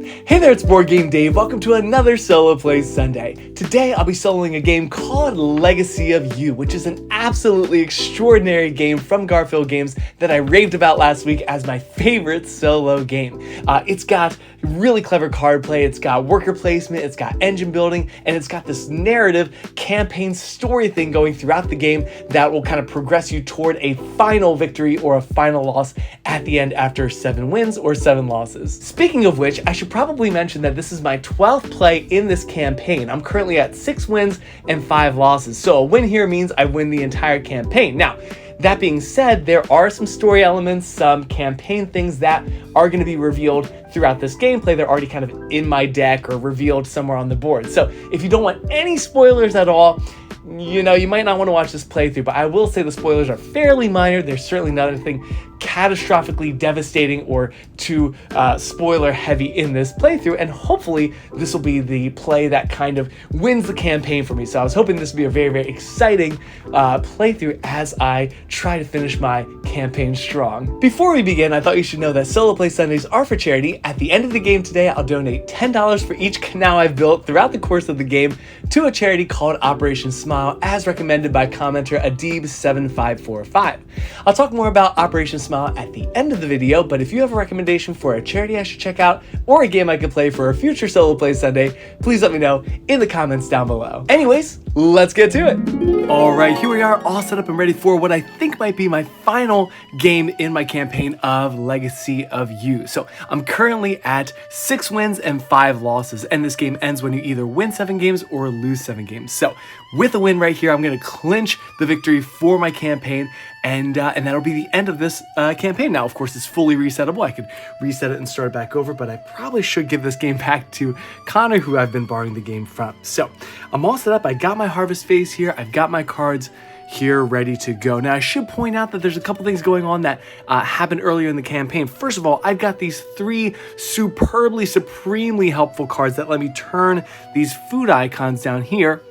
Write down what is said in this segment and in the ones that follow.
Hey there, it's BoardGameDave. Welcome to another Solo Play Sunday. Today, I'll be soloing a game called Legacy of You, which is an absolutely extraordinary game from Garfield Games that I raved about last week as my favorite solo game. It's got really clever card play, it's got worker placement, it's got engine building, and it's got this narrative campaign story thing going throughout the game that will kind of progress you toward a final victory or a final loss at the end after 7 wins or 7 losses. Speaking of which, I should probably mention that this is my 12th play in this campaign. I'm currently at 6 wins and 5 losses, so a win here means I win the entire campaign. Now, that being said, there are some story elements, some campaign things that are going to be revealed throughout this gameplay. They're already kind of in my deck or revealed somewhere on the board. So if you don't want any spoilers at all, you might not want to watch this playthrough, but I will say the spoilers are fairly minor. There's certainly not anything catastrophically devastating or too spoiler heavy in this playthrough, and hopefully this will be the play that kind of wins the campaign for me. So I was hoping this would be a very, very exciting playthrough as I try to finish my campaign strong. Before we begin, I thought you should know that Solo Play Sundays are for charity. At the end of the game today, I'll donate $10 for each canal I've built throughout the course of the game to a charity called Operation Smile, as recommended by commenter Adib7545. I'll talk more about Operation Smile at the end of the video, but if you have a recommendation for a charity I should check out or a game I could play for a future Solo Play Sunday, please let me know in the comments down below. Anyways, let's get to it. All right, here we are, all set up and ready for what I think might be my final game in my campaign of Legacy of You. So I'm currently at 6 wins and 5 losses, and this game ends when you either win 7 games or lose 7 games. So with a win right here, I'm going to clinch the victory for my campaign, and that'll be the end of this campaign. Now, of course, it's fully resettable. I could reset it and start it back over, but I probably should give this game back to Connor, who I've been borrowing the game from. So I'm all set up. I got my harvest phase here. I've got my cards here ready to go. Now, I should point out that there's a couple things going on that happened earlier in the campaign. First of all, I've got these 3 superbly, supremely helpful cards that let me turn these food icons down here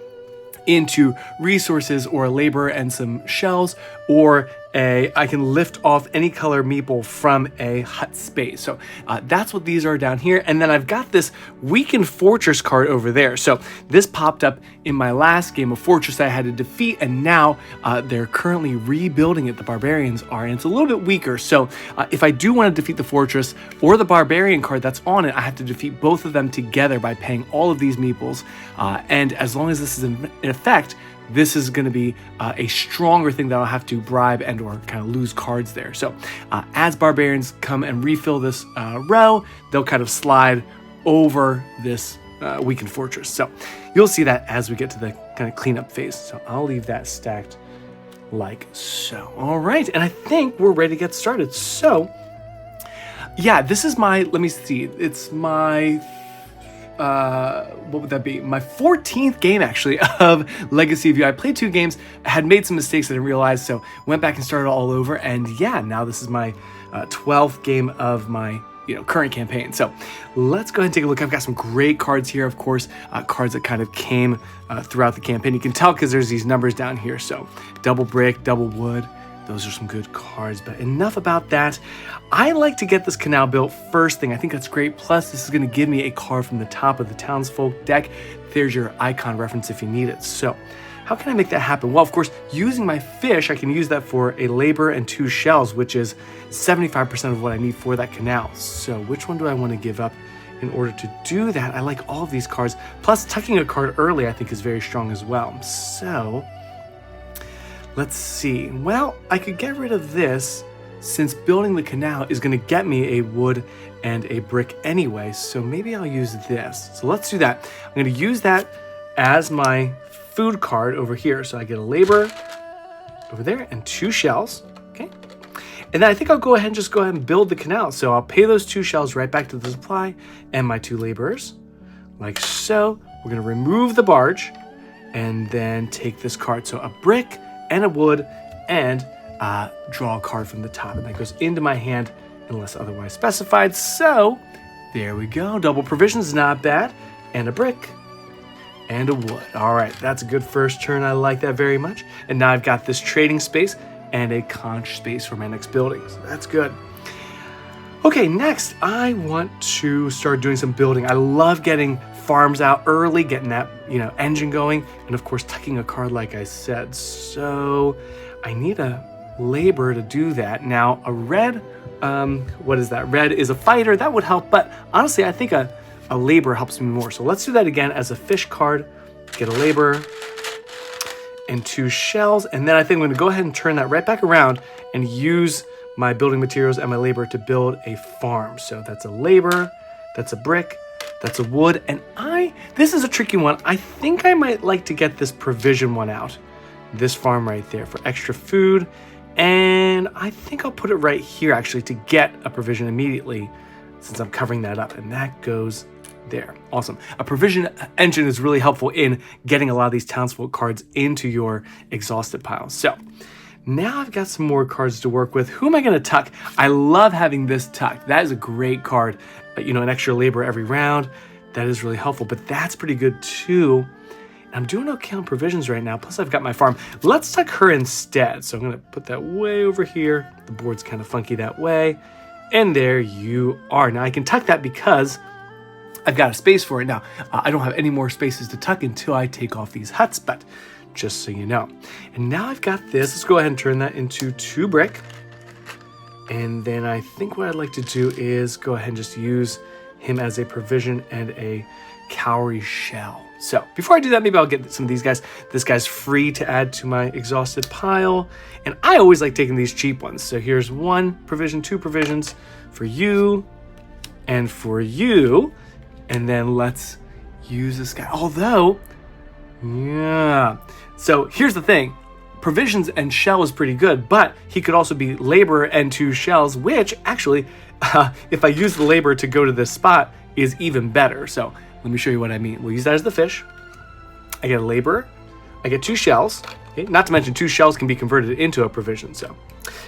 into resources or labor and some shells, or I can lift off any color meeple from a hut space. So that's what these are down here. And then I've got this Weakened Fortress card over there. So this popped up in my last game, a fortress that I had to defeat, and now they're currently rebuilding it, the barbarians are, and it's a little bit weaker. So if I do want to defeat the fortress or the barbarian card that's on it, I have to defeat both of them together by paying all of these meeples. And as long as this is in effect, this is going to be a stronger thing that I'll have to bribe and or kind of lose cards there. So as barbarians come and refill this row, they'll kind of slide over this Weakened Fortress. So you'll see that as we get to the kind of cleanup phase. So I'll leave that stacked like so. All right, and I think we're ready to get started. So yeah, this is my, let me see, it's my what would that be? My 14th game, actually, of Legacy of You. I played 2 games, had made some mistakes I didn't realize, so went back and started all over, and yeah, now this is my 12th game of my current campaign. So let's go ahead and take a look. I've got some great cards here, of course, cards that kind of came throughout the campaign. You can tell because there's these numbers down here. So double brick, double wood. Those are some good cards, but enough about that. I like to get this canal built first thing. I think that's great. Plus, this is going to give me a card from the top of the townsfolk deck. There's your icon reference if you need it. So how can I make that happen? Well, of course, using my fish, I can use that for a labor and 2 shells, which is 75% of what I need for that canal. So which one do I want to give up in order to do that? I like all of these cards. Plus, tucking a card early, I think, is very strong as well. So let's see. Well, I could get rid of this since building the canal is going to get me a wood and a brick anyway. So maybe I'll use this. So let's do that. I'm going to use that as my food card over here. So I get a labor over there and 2 shells. Okay. And then I think I'll go ahead and build the canal. So I'll pay those 2 shells right back to the supply and my 2 laborers like so. We're going to remove the barge and then take this card. So a brick and a wood, and draw a card from the top, and that goes into my hand unless otherwise specified. So there we go. Double provisions is not bad, and a brick and a wood. All right, that's a good first turn. I like that very much. And now I've got this trading space and a conch space for my next building. So that's good. Okay, next, I want to start doing some building. I love getting farms out early, getting that, engine going, and of course, tucking a card like I said. So I need a labor to do that. Now, a red, what is that? Red is a fighter. That would help, but honestly, I think a labor helps me more. So let's do that again as a fish card. Get a labor and 2 shells, and then I think I'm going to go ahead and turn that right back around and use my building materials and my labor to build a farm. So that's a labor, that's a brick, that's a wood, and this is a tricky one. I think I might like to get this provision one out, this farm right there for extra food, and I think I'll put it right here actually to get a provision immediately since I'm covering that up, and that goes there. Awesome. A provision engine is really helpful in getting a lot of these townsfolk cards into your exhausted pile. So now I've got some more cards to work with. Who am I going to tuck? I love having this tucked. That is a great card. An extra labor every round. That is really helpful, but that's pretty good too. I'm doing okay on provisions right now. Plus I've got my farm. Let's tuck her instead. So I'm going to put that way over here. The board's kind of funky that way. And there you are. Now I can tuck that because I've got a space for it. Now, I don't have any more spaces to tuck until I take off these huts, but just so you know. And now I've got this. Let's go ahead and turn that into 2 brick. And then I think what I'd like to do is go ahead and just use him as a provision and a cowrie shell. So before I do that, maybe I'll get some of these guys. This guy's free to add to my exhausted pile. And I always like taking these cheap ones. So here's 1 provision, 2 provisions for you and for you. And then let's use this guy. Although, yeah. So here's the thing. Provisions and shell is pretty good, but he could also be labor and 2 shells, which actually, if I use the labor to go to this spot, is even better. So let me show you what I mean. We'll use that as the fish. I get a labor. I get 2 shells. Okay? Not to mention 2 shells can be converted into a provision. So,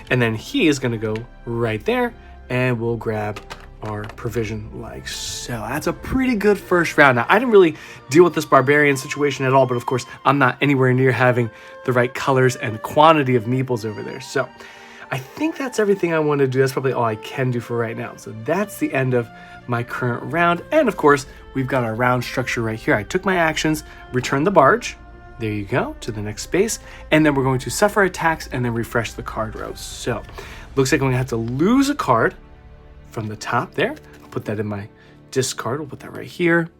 and then he is going to go right there, and we'll grab our provision like so. That's a pretty good first round. Now, I didn't really deal with this barbarian situation at all, but of course, I'm not anywhere near having the right colors and quantity of meeples over there. So I think that's everything I want to do. That's probably all I can do for right now. So that's the end of my current round. And of course, we've got our round structure right here. I took my actions, returned the barge. There you go, to the next space. And then we're going to suffer attacks and then refresh the card rows. So looks like I'm going to have to lose a card from the top there. I'll put that in my discard. We'll put that right here.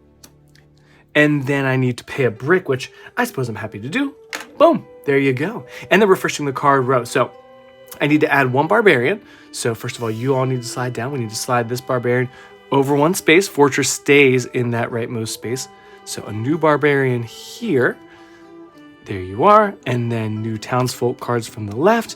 And then I need to pay a brick, which I suppose I'm happy to do. Boom, there you go. And then refreshing the card row. So I need to add 1 barbarian. So first of all, you all need to slide down. We need to slide this barbarian over 1 space. Fortress stays in that rightmost space. So a new barbarian here. There you are. And then new townsfolk cards from the left.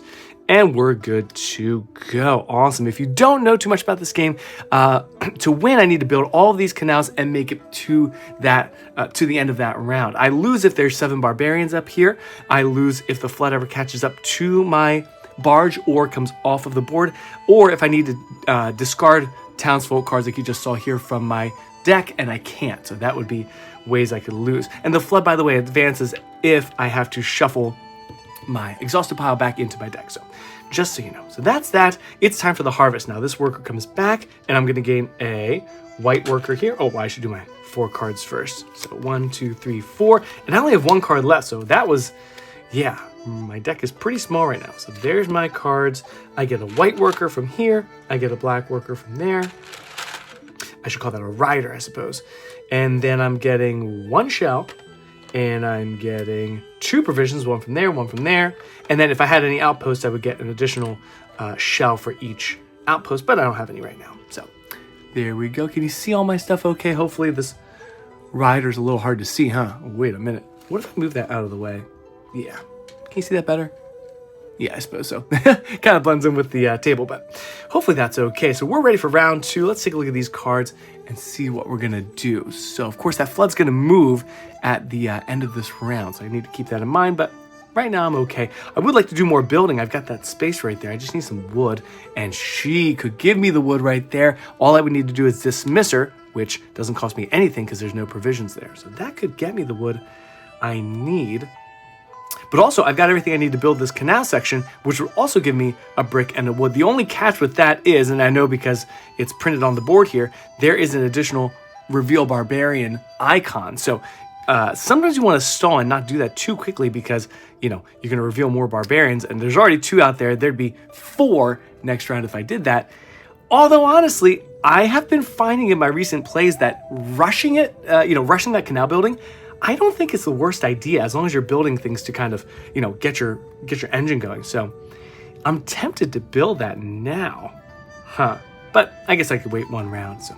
And we're good to go. Awesome. If you don't know too much about this game, to win, I need to build all of these canals and make it to that to the end of that round. I lose if there's 7 barbarians up here. I lose if the flood ever catches up to my barge or comes off of the board, or if I need to discard townsfolk cards like you just saw here from my deck, and I can't. So that would be ways I could lose. And the flood, by the way, advances if I have to shuffle my exhausted pile back into my deck. So just so you know. So that's that. It's time for the harvest. Now this worker comes back and I'm going to gain a white worker here. Oh, well, I should do my 4 cards first. So 1, 2, 3, 4. And I only have 1 card left. So that was, yeah, my deck is pretty small right now. So there's my cards. I get a white worker from here. I get a black worker from there. I should call that a rider, I suppose. And then I'm getting 1 shell. And I'm getting 2 provisions, 1 from there, 1 from there. And then if I had any outposts, I would get an additional shell for each outpost, but I don't have any right now. So there we go. Can you see all my stuff okay? Hopefully this rider's a little hard to see, huh? Wait a minute. What if I move that out of the way? Yeah. Can you see that better? Yeah, I suppose so. Kind of blends in with the table, but hopefully that's okay. So we're ready for round 2. Let's take a look at these cards and see what we're going to do. So, of course, that flood's going to move at the end of this round, so I need to keep that in mind, but right now I'm okay. I would like to do more building. I've got that space right there. I just need some wood, and she could give me the wood right there. All I would need to do is dismiss her, which doesn't cost me anything because there's no provisions there. So that could get me the wood I need. But also, I've got everything I need to build this canal section, which will also give me a brick and a wood. The only catch with that is, and I know because it's printed on the board here, there is an additional reveal barbarian icon. So sometimes you want to stall and not do that too quickly because, you know, you're going to reveal more barbarians, and there's already 2 out there. There'd be 4 next round if I did that. Although, honestly, I have been finding in my recent plays that rushing that canal building, I don't think it's the worst idea as long as you're building things to kind of, you know, get your engine going. So I'm tempted to build that now. But I guess I could wait 1 round. So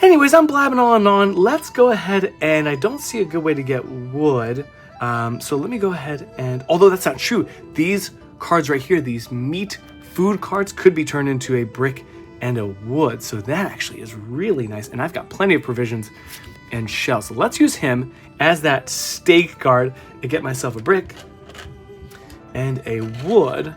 anyways, I'm blabbing on and on. Let's go ahead, and I don't see a good way to get wood. So let me go ahead and, although that's not true, these cards right here, these meat food cards could be turned into a brick and a wood. So that actually is really nice. And I've got plenty of provisions and shells. So let's use him as that steak card to get myself a brick and a wood.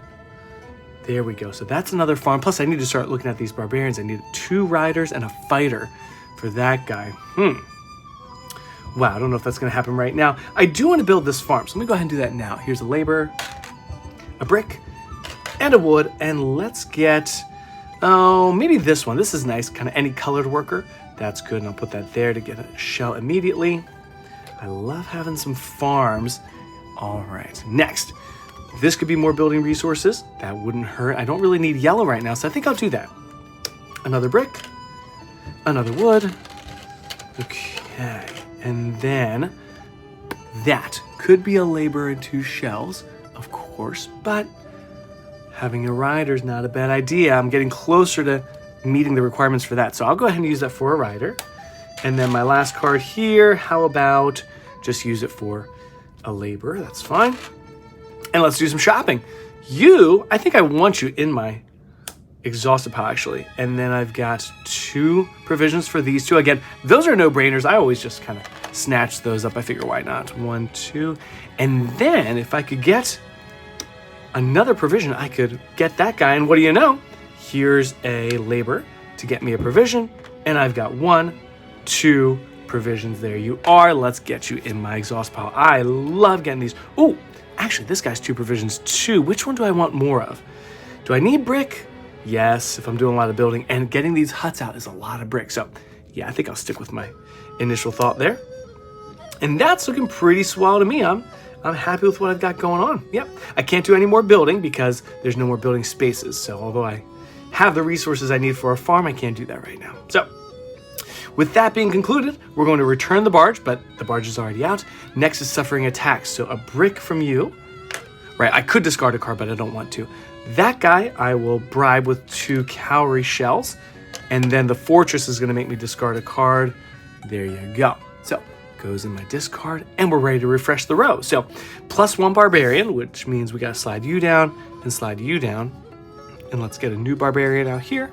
There we go. So that's another farm. Plus, I need to start looking at these barbarians. I need 2 riders and a fighter for that guy. Wow, I don't know if that's going to happen right now. I do want to build this farm, so let me go ahead and do that now. Here's a labor, a brick, and a wood. And let's get, maybe this one. This is nice, kind of any colored worker. That's good, and I'll put that there to get a shell immediately. I love having some farms. All right, next. This could be more building resources. That wouldn't hurt. I don't really need yellow right now, so I think I'll do that. Another brick, another wood. Okay, and then that could be a labor and 2 shells, of course, but having a rider is not a bad idea. I'm getting closer to meeting the requirements for that. So I'll go ahead and use that for a rider. And then my last card here, how about just use it for a laborer? That's fine. And let's do some shopping. I think I want you in my exhausted pile actually. And then I've got 2 provisions for these 2. Again, those are no-brainers. I always just kind of snatch those up. I figure why not? 1, 2. And then if I could get another provision, I could get that guy. And what do you know? Here's a labor to get me a provision, and I've got 1, 2 provisions. There you are. Let's get you in my exhaust pile. I love getting these. Oh, actually, this guy's 2 provisions too. Which one do I want more of? Do I need brick? Yes, if I'm doing a lot of building, and getting these huts out is a lot of brick. So yeah, I think I'll stick with my initial thought there. And that's looking pretty swell to me. I'm happy with what I've got going on. Yep, I can't do any more building because there's no more building spaces. So although I have the resources I need for a farm, I can't do that right now. So with that being concluded, we're going to return the barge, but the barge is already out. Next is suffering attacks. So a brick from you, right? I could discard a card, but I don't want to. That guy, I will bribe with 2 cowrie shells, and then the fortress is going to make me discard a card. There you go. So goes in my discard, and we're ready to refresh the row. So +1 barbarian, which means we got to slide you down and slide you down. And let's get a new barbarian out here.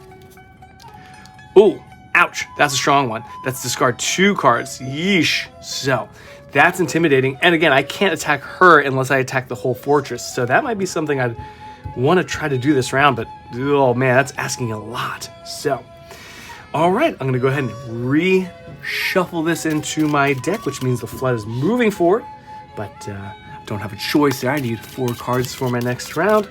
Oh, ouch. That's a strong one. That's discard 2 cards. Yeesh. So that's intimidating. And again, I can't attack her unless I attack the whole fortress. So that might be something I'd want to try to do this round. But oh man, that's asking a lot. So, all right. I'm going to go ahead and reshuffle this into my deck, which means the flood is moving forward. But I don't have a choice there. I need 4 cards for my next round.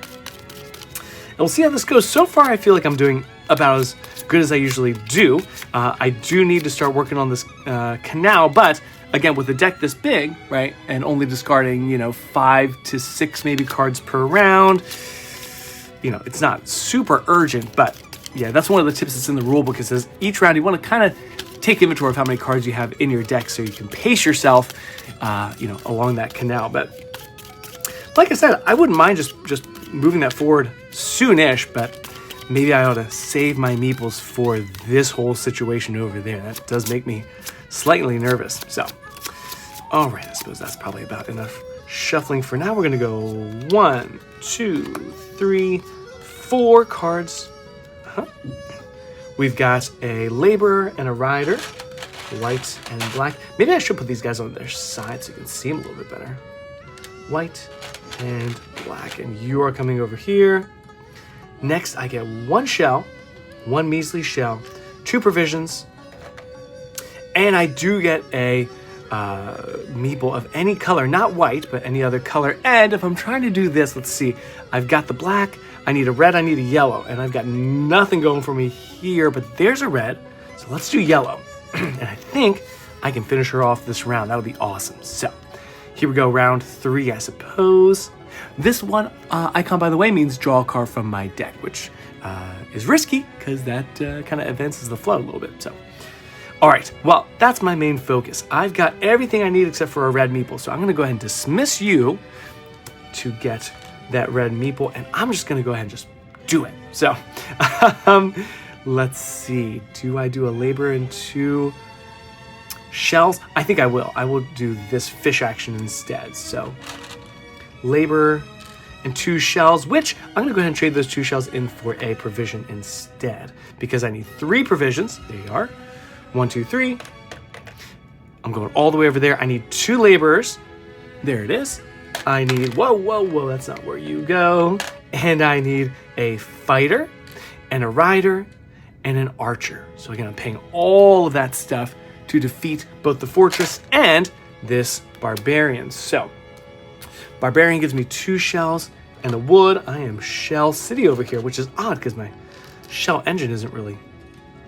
And we'll see how this goes. So far, I feel like I'm doing about as good as I usually do. I do need to start working on this canal, but again, with a deck this big, right, and only discarding, 5 to 6 maybe cards per round, it's not super urgent, but yeah, that's one of the tips that's in the rule book. It says each round you want to kind of take inventory of how many cards you have in your deck so you can pace yourself, along that canal. But like I said, I wouldn't mind just moving that forward soonish, but maybe I ought to save my meeples for this whole situation over there. That does make me slightly nervous. So, all right, I suppose that's probably about enough shuffling for now. We're going to go 1, 2, 3, 4 cards. We've got a laborer and a rider, white and black. Maybe I should put these guys on their side so you can see them a little bit better. White and black, and you are coming over here. Next, I get 1 shell, 1 measly shell, 2 provisions, and I do get a meeple of any color, not white, but any other color. And if I'm trying to do this, let's see, I've got the black, I need a red, I need a yellow, and I've got nothing going for me here, but there's a red, so let's do yellow. And I think I can finish her off this round. That'll be awesome. So here we go, round 3, I suppose. This one icon, by the way, means draw a card from my deck, which is risky because that kind of advances the flow a little bit. So, all right, well, that's my main focus. I've got everything I need except for a red meeple, so I'm going to go ahead and dismiss you to get that red meeple, and I'm just going to go ahead and just do it. So, let's see. Do I do a labor and 2 shells? I think I will. I will do this fish action instead. So, labor and 2 shells, which I'm going to go ahead and trade those 2 shells in for a provision instead, because I need 3 provisions. There you are. 1, 2, 3. I'm going all the way over there. I need 2 laborers. There it is. I need, whoa, that's not where you go. And I need a fighter and a rider and an archer. So again, I'm paying all of that stuff to defeat both the fortress and this barbarian. So barbarian gives me 2 shells and the wood. I am Shell City over here, which is odd because my shell engine isn't really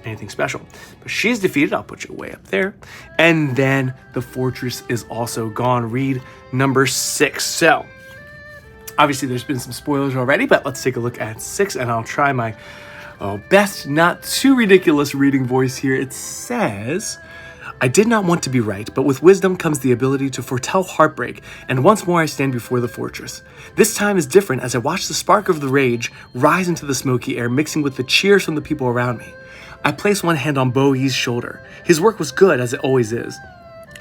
anything special. But she's defeated. I'll put you way up there. And then the fortress is also gone. Read number 6. So obviously there's been some spoilers already, but let's take a look at 6 and I'll try my best not too ridiculous reading voice here. It says, I did not want to be right, but with wisdom comes the ability to foretell heartbreak, and once more I stand before the fortress. This time is different as I watch the spark of the rage rise into the smoky air, mixing with the cheers from the people around me. I place one hand on Bowie's shoulder. His work was good, as it always is.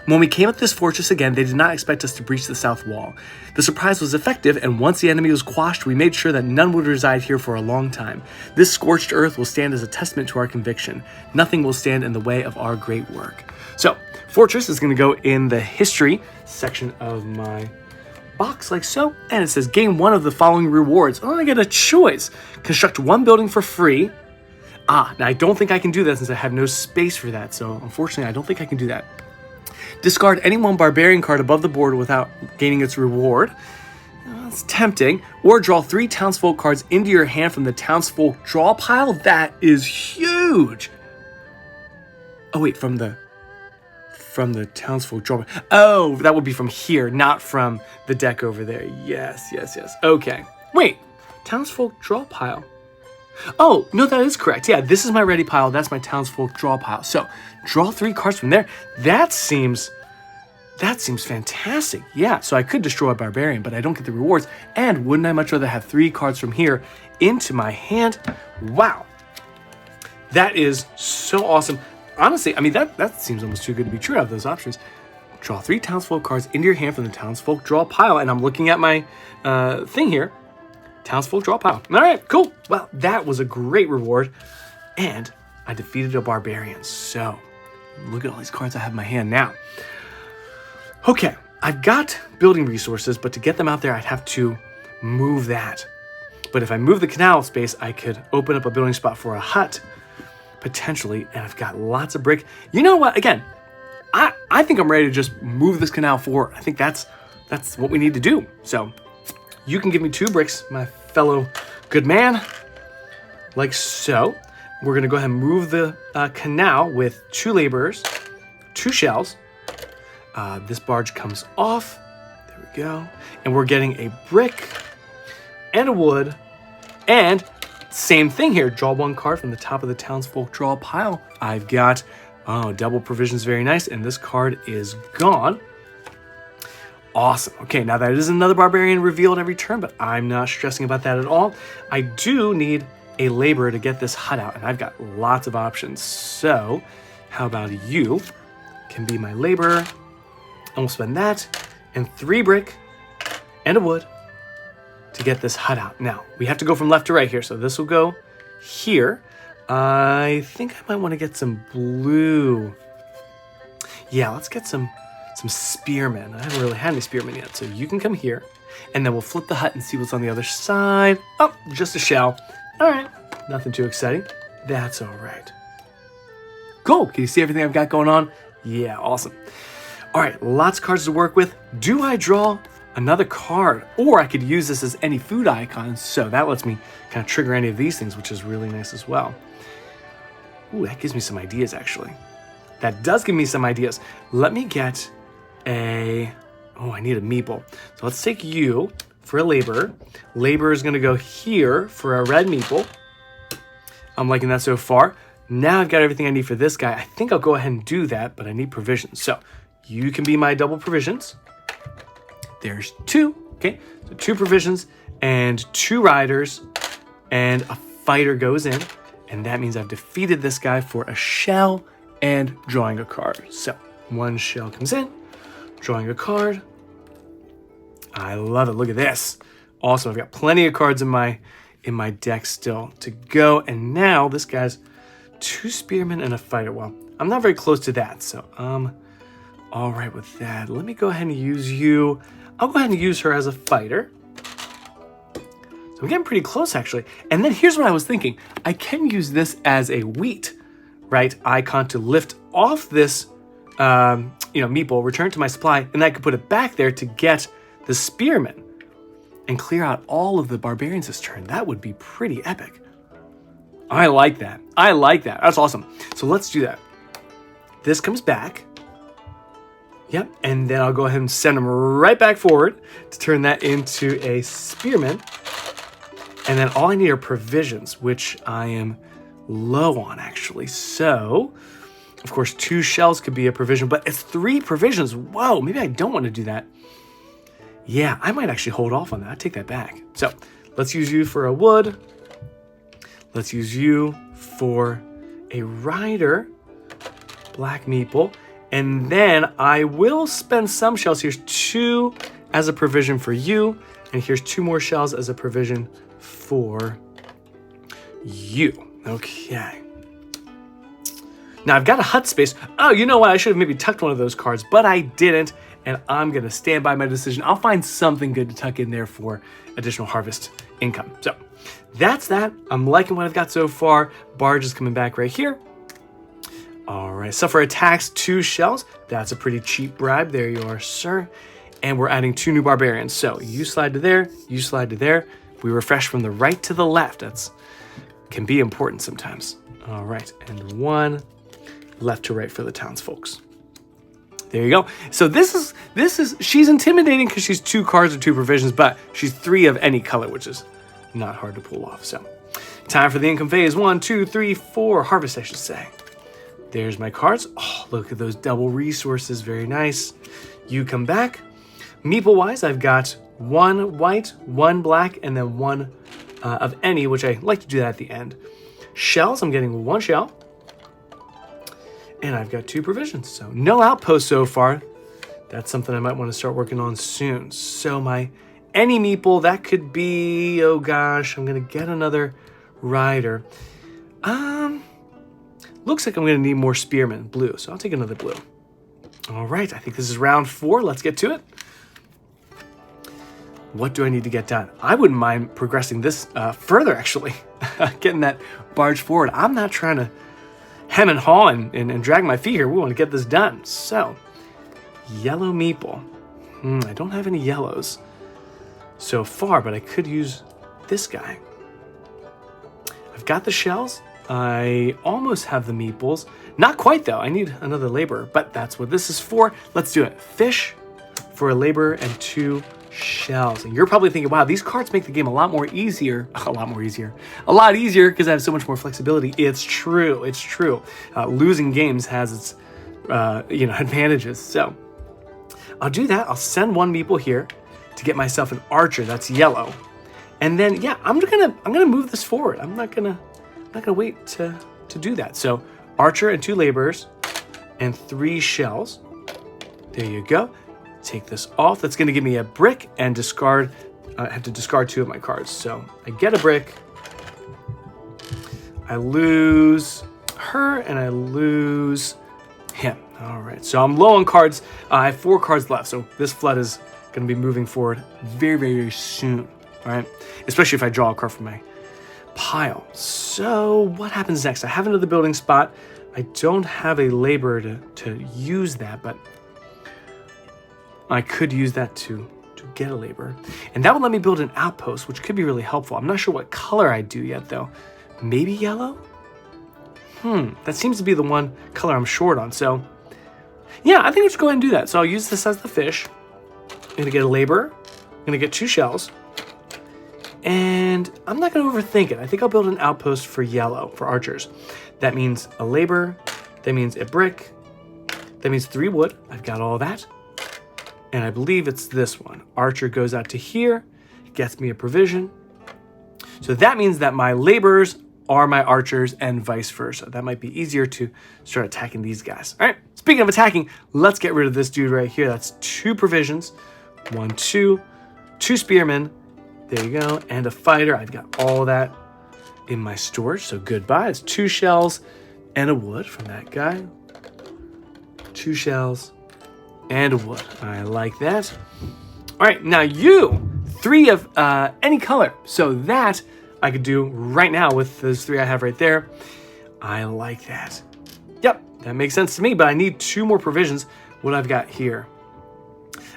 When we came at this fortress again, they did not expect us to breach the south wall. The surprise was effective, and once the enemy was quashed, we made sure that none would reside here for a long time. This scorched earth will stand as a testament to our conviction. Nothing will stand in the way of our great work. So, fortress is going to go in the history section of my box, like so. And it says, gain 1 of the following rewards. Oh, I get a choice. Construct 1 building for free. Now I don't think I can do that since I have no space for that. So, unfortunately, I don't think I can do that. Discard any 1 barbarian card above the board without gaining its reward. That's tempting. Or draw 3 townsfolk cards into your hand from the townsfolk draw pile. That is huge. Oh wait, from the townsfolk draw. Oh, that would be from here, not from the deck over there. Yes. Okay. Wait, townsfolk draw pile. Oh, no, that is correct. Yeah, this is my ready pile. That's my townsfolk draw pile. So, draw 3 cards from there. That seems fantastic. Yeah, so I could destroy a barbarian, but I don't get the rewards. And wouldn't I much rather have 3 cards from here into my hand? Wow. That is so awesome. Honestly, I mean, that seems almost too good to be true out of those options. Draw 3 townsfolk cards into your hand from the townsfolk draw pile. And I'm looking at my thing here. Townsfolk draw pile. All right, cool. Well, that was a great reward. And I defeated a barbarian. So, look at all these cards I have in my hand now. Okay, I've got building resources, but to get them out there, I'd have to move that. But if I move the canal space, I could open up a building spot for a hut, potentially, and I've got lots of brick. You know what? Again, I think I'm ready to just move this canal forward. I think that's what we need to do. So, you can give me 2 bricks, my fellow good man, like so. We're going to go ahead and move the canal with 2 laborers, 2 shells. This barge comes off. There we go. And we're getting a brick and a wood. And same thing here. Draw 1 card from the top of the townsfolk draw pile. I've got double provisions, very nice. And this card is gone. Awesome. Okay, now that is another barbarian revealed every turn, but I'm not stressing about that at all. I do need a laborer to get this hut out, and I've got lots of options. So, how about you can be my laborer? And we'll spend that and 3 brick and a wood to get this hut out. Now, we have to go from left to right here, so this will go here. I think I might want to get some blue. Yeah, let's get some spearmen. I haven't really had any spearmen yet, so you can come here, and then we'll flip the hut and see what's on the other side. Oh, just a shell. All right, nothing too exciting. That's all right. Cool. Can you see everything I've got going on? Yeah, awesome. All right, lots of cards to work with. Do I draw another card? Or I could use this as any food icon, so that lets me kind of trigger any of these things, which is really nice as well. Ooh, that gives me some ideas, actually. That does give me some ideas. Let me get I need a meeple. So let's take you for a laborer. Laborer is going to go here for a red meeple. I'm liking that so far. Now I've got everything I need for this guy. I think I'll go ahead and do that, but I need provisions. So you can be my double provisions. There's 2, okay? So 2 provisions and 2 riders, and a fighter goes in, and that means I've defeated this guy for a shell and drawing a card. So 1 shell comes in, drawing a card. I love it. Look at this. Awesome. I've got plenty of cards in my deck still to go, and now this guy's 2 spearmen and a fighter. Well, I'm not very close to that, so all right with that. Let me go ahead and use you. I'll go ahead and use her as a fighter. So I'm getting pretty close, actually. And then here's what I was thinking. I can use this as a wheat, right, icon to lift off this, meeple, return to my supply, and I could put it back there to get the spearmen and clear out all of the barbarians this turn. That would be pretty epic. I like that. I like that. That's awesome. So let's do that. This comes back. Yep, and then I'll go ahead and send them right back forward to turn that into a spearman. And then all I need are provisions, which I am low on, actually. So, of course, 2 shells could be a provision, but it's 3 provisions. Whoa, maybe I don't want to do that. Yeah, I might actually hold off on that. I'll take that back. So let's use you for a wood. Let's use you for a rider, black meeple. And then I will spend some shells. Here's 2 as a provision for you. And here's 2 more shells as a provision for you. Okay. Now I've got a hut space. Oh, you know what? I should have maybe tucked one of those cards, but I didn't. And I'm going to stand by my decision. I'll find something good to tuck in there for additional harvest income. So that's that. I'm liking what I've got so far. Barge is coming back right here. All right, suffer attacks, 2 shells. That's a pretty cheap bribe. There you are, sir. And we're adding 2 new barbarians. So you slide to there, you slide to there. We refresh from the right to the left. That's can be important sometimes. All right, and 1 left to right for the townsfolks. There you go. So this is she's intimidating because she's 2 cards or 2 provisions, but she's 3 of any color, which is not hard to pull off. So time for the income phase. 1, 2, 3, 4 harvest, I should say. There's my cards. Oh, look at those double resources. Very nice. You come back. Meeple-wise, I've got 1 white, 1 black, and then 1 of any, which I like to do that at the end. Shells, I'm getting 1 shell. And I've got 2 provisions. So no outpost so far. That's something I might want to start working on soon. So my any meeple, that could be, oh gosh, I'm going to get another rider. Looks like I'm going to need more spearmen, blue. So I'll take another blue. All right, I think this is round 4. Let's get to it. What do I need to get done? I wouldn't mind progressing this further, actually. Getting that barge forward. I'm not trying to hem and haw and drag my feet here. We want to get this done. So, yellow meeple. I don't have any yellows so far, but I could use this guy. I've got the shells. I almost have the meeples. Not quite, though. I need another laborer, but that's what this is for. Let's do it. Fish for a laborer and 2 shells. And you're probably thinking, wow, these cards make the game a lot easier because I have so much more flexibility. It's true. It's true. Losing games has its advantages. So I'll do that. I'll send 1 meeple here to get myself an archer. That's yellow. And then yeah, I'm gonna move this forward. I'm not gonna wait to do that. So archer and 2 laborers and 3 shells. There you go. Take this off. That's going to give me a brick and discard. I have to discard 2 of my cards. So I get a brick. I lose her and I lose him. All right. So I'm low on cards. I have 4 cards left. So this flood is going to be moving forward very, very, very soon. All right. Especially if I draw a card from my pile. So what happens next? I have another building spot. I don't have a laborer to use that, but I could use that to get a laborer. And that would let me build an outpost, which could be really helpful. I'm not sure what color I'd do yet, though. Maybe yellow? That seems to be the one color I'm short on. So, yeah, I think I'll just go ahead and do that. So I'll use this as the fish. I'm going to get a laborer. I'm going to get 2 shells. And I'm not going to overthink it. I think I'll build an outpost for yellow, for archers. That means a laborer. That means a brick. That means 3 wood. I've got all that. And I believe it's this one. Archer goes out to here, gets me a provision. So that means that my laborers are my archers and vice versa. That might be easier to start attacking these guys. All right, speaking of attacking, let's get rid of this dude right here. That's 2 provisions. 1, 2, 2 spearmen. There you go, and a fighter. I've got all that in my storage, so goodbye. It's 2 shells and a wood from that guy. 2 shells and a wood. I like that. All right, now you, 3 of any color. So that I could do right now with those 3 I have right there. I like that. Yep, that makes sense to me, but I need 2 more provisions. What I've got here.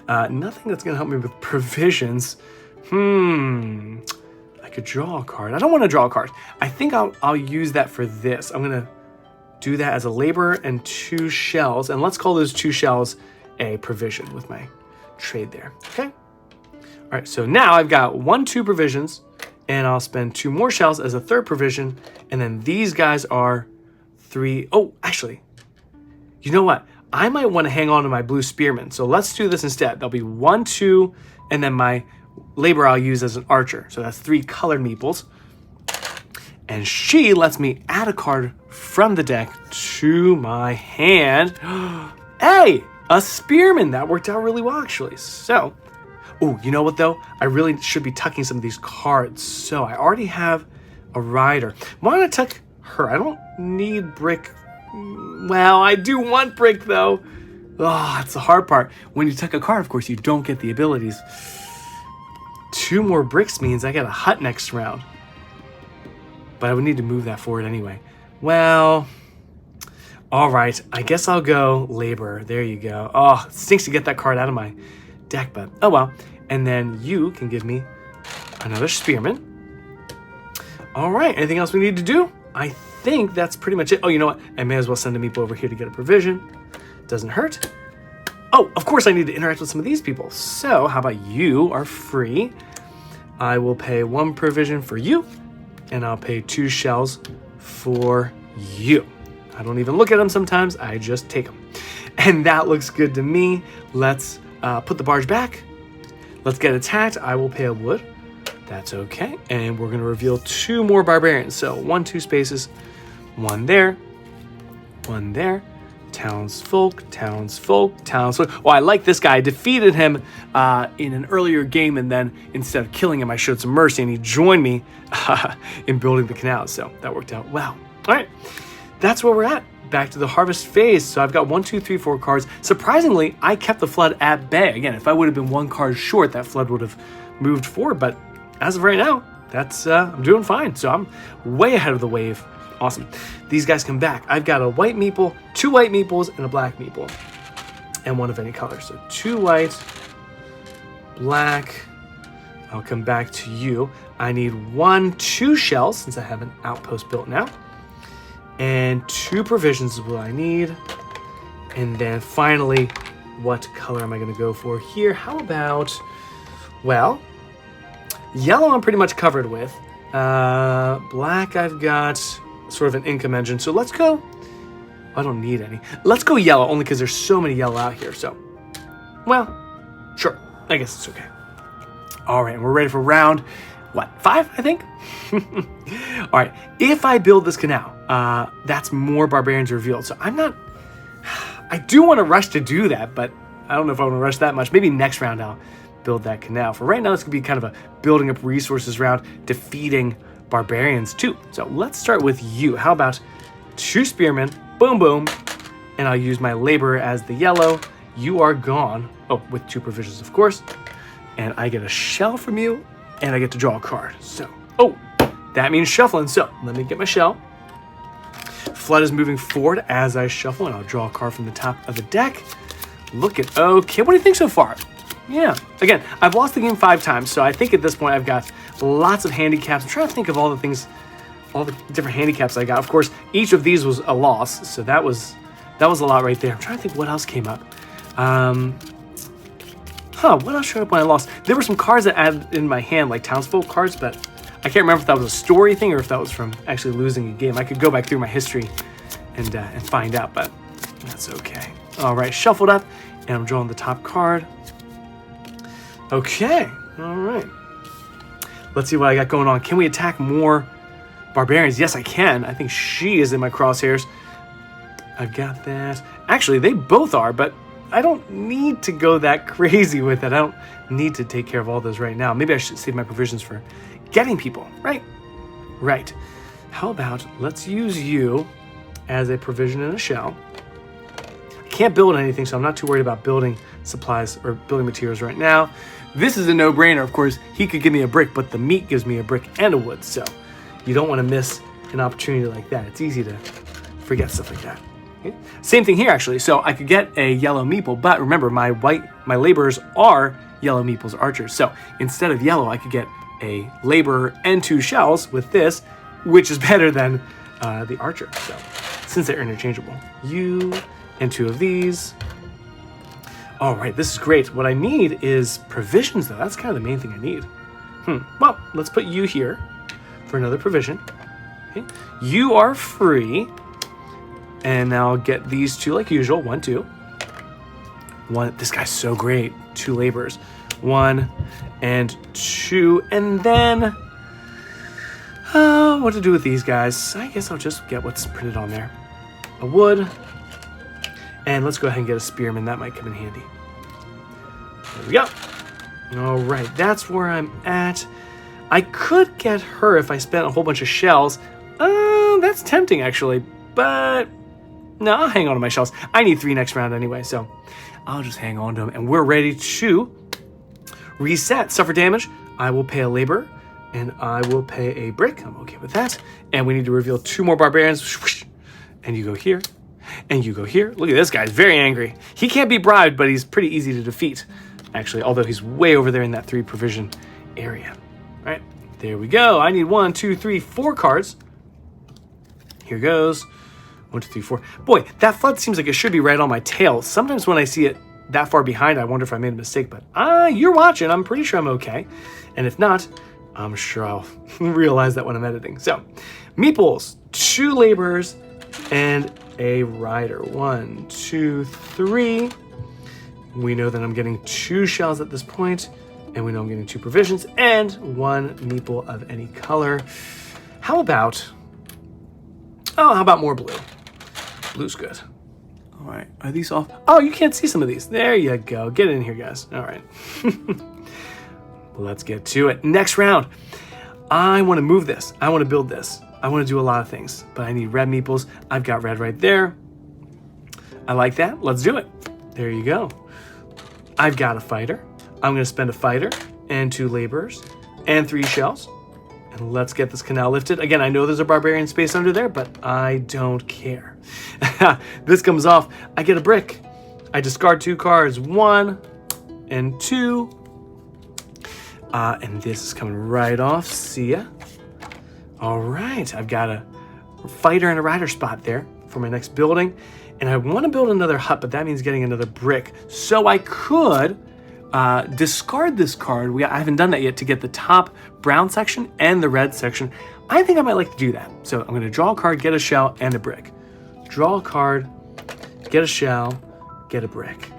Nothing that's gonna help me with provisions. I could draw a card. I don't want to draw a card. I think I'll use that for this. I'm gonna do that as a laborer and 2 shells, and let's call those 2 shells a provision with my trade there. Okay. All right. So now I've got 1, 2 provisions, and I'll spend 2 more shells as a 3rd provision, and then these guys are 3. Oh, actually, you know what? I might want to hang on to my blue spearman. So let's do this instead. There'll be 1, 2, and then my laborer I'll use as an archer. So that's 3 colored meeples. And she lets me add a card from the deck to my hand. Hey, a spearman. That worked out really well, actually. So, oh, you know what, though? I really should be tucking some of these cards. So I already have a rider. Why don't I tuck her? I don't need brick. Well, I do want brick, though. Oh, that's the hard part. When you tuck a card, of course, you don't get the abilities. 2 more bricks means I get a hut next round. But I would need to move that forward anyway. Well, all right. I guess I'll go laborer. There you go. Oh, it stinks to get that card out of my deck, but oh well. And then you can give me another spearman. All right. Anything else we need to do? I think that's pretty much it. Oh, you know what? I may as well send a meeple over here to get a provision. Doesn't hurt. Oh, of course I need to interact with some of these people. So how about you are free? I will pay 1 provision for you, and I'll pay 2 shells for you. I don't even look at them sometimes. I just take them. And that looks good to me. Let's put the barge back. Let's get attacked. I will pay a wood. That's okay. And we're going to reveal 2 more barbarians. So 1, 2 spaces. 1 there. 1 there. Townsfolk, townsfolk, townsfolk. Oh, I like this guy. I defeated him in an earlier game, and then instead of killing him, I showed some mercy, and he joined me in building the canal. So that worked out well. All right, that's where we're at. Back to the harvest phase. So I've got 1, 2, 3, 4 cards. Surprisingly, I kept the flood at bay. Again, if I would have been 1 card short, that flood would have moved forward. But as of right now, that's I'm doing fine. So I'm way ahead of the wave. Awesome. These guys come back. I've got a white meeple, 2 white meeples, and a black meeple. And 1 of any color. So 2 white, black. I'll come back to you. I need 1, 2 shells, since I have an outpost built now. And 2 provisions is what I need. And then finally, what color am I going to go for here? How about, well, yellow I'm pretty much covered with. Black I've got sort of an income engine. So let's go, I don't need any. Let's go yellow, only because there's so many yellow out here. So, well, sure. I guess it's okay. All right, we're ready for round, what, 5, I think? All right, if I build this canal, that's more barbarians revealed. So I do want to rush to do that, but I don't know if I want to rush that much. Maybe next round I'll build that canal. For right now, it's going to be kind of a building up resources round, defeating barbarians too. So let's start with you. How about 2 spearmen, boom, boom, and I'll use my laborer as the yellow. You are gone. Oh, with 2 provisions, of course. And I get a shell from you, and I get to draw a card. So, oh, that means shuffling. So let me get my shell. Flood is moving forward as I shuffle, and I'll draw a card from the top of the deck. Look at, okay, what do you think so far? Yeah, again, I've lost the game 5 times, so I think at this point I've got lots of handicaps. I'm trying to think of all the things, all the different handicaps I got. Of course, each of these was a loss, so that was a lot right there. I'm trying to think what else came up. What else showed up when I lost? There were some cards that I had in my hand, like townsfolk cards, but I can't remember if that was a story thing or if that was from actually losing a game. I could go back through my history and find out, but that's okay. All right, shuffled up, and I'm drawing the top card. Okay, all right. Let's see what I got going on. Can we attack more barbarians? Yes, I can. I think she is in my crosshairs. I've got that. Actually, they both are, but I don't need to go that crazy with it. I don't need to take care of all those right now. Maybe I should save my provisions for getting people, right? Right. How about let's use you as a provision in a shell. I can't build anything, so I'm not too worried about building supplies or building materials right now. This is a no-brainer. Of course, he could give me a brick, but the meat gives me a brick and a wood, so you don't want to miss an opportunity like that. It's easy to forget stuff like that. Okay. Same thing here, actually. So I could get a yellow meeple, but remember, my laborers are yellow meeples archers. So instead of yellow, I could get a laborer and 2 shells with this, which is better than the archer. So since they're interchangeable, you and 2 of these. All right, this is great. What I need is provisions, though. That's kind of the main thing I need. Well, let's put you here for another provision. Okay. You are free. And now I'll get these 2 like usual. 1, 2. 1. This guy's so great. 2 laborers. 1 and 2. And then, what to do with these guys? I guess I'll just get what's printed on there. A wood. And let's go ahead and get a spearman. That might come in handy. There we go. All right, that's where I'm at. I could get her if I spent a whole bunch of shells. That's tempting, actually. But no, I'll hang on to my shells. I need 3 next round anyway, so I'll just hang on to them. And we're ready to reset. Suffer damage. I will pay a labor, and I will pay a brick. I'm okay with that. And we need to reveal 2 more barbarians. And you go here. And you go here. Look at this guy. He's very angry. He can't be bribed, but he's pretty easy to defeat, actually, although he's way over there in that 3 provision area. All right, there we go. I need 1, 2, 3, 4 cards. Here goes. 1, 2, 3, 4. Boy, that flood seems like it should be right on my tail. Sometimes when I see it that far behind, I wonder if I made a mistake, but you're watching. I'm pretty sure I'm okay. And if not, I'm sure I'll realize that when I'm editing. So, meeples, 2 laborers, and a rider. 1, 2, 3. We know that I'm getting 2 shells at this point, and we know I'm getting 2 provisions and 1 meeple of any color. How about more blue? Blue's good. All right, are these off? Oh, you can't see some of these. There you go. Get in here, guys. All right. Let's get to it. Next round. I want to move this. I want to build this. I want to do a lot of things, but I need red meeples. I've got red right there. I like that. Let's do it. There you go. I've got a fighter. I'm going to spend a fighter and 2 laborers and 3 shells. And let's get this canal lifted. Again, I know there's a barbarian space under there, but I don't care. This comes off. I get a brick. I discard 2 cards. 1 and 2. And this is coming right off. See ya. All right, I've got a fighter and a rider spot there for my next building. And I want to build another hut, but that means getting another brick. So I could discard this card. I haven't done that yet to get the top brown section and the red section. I think I might like to do that. So I'm going to draw a card, get a shell, and a brick. Draw a card, get a shell, get a brick.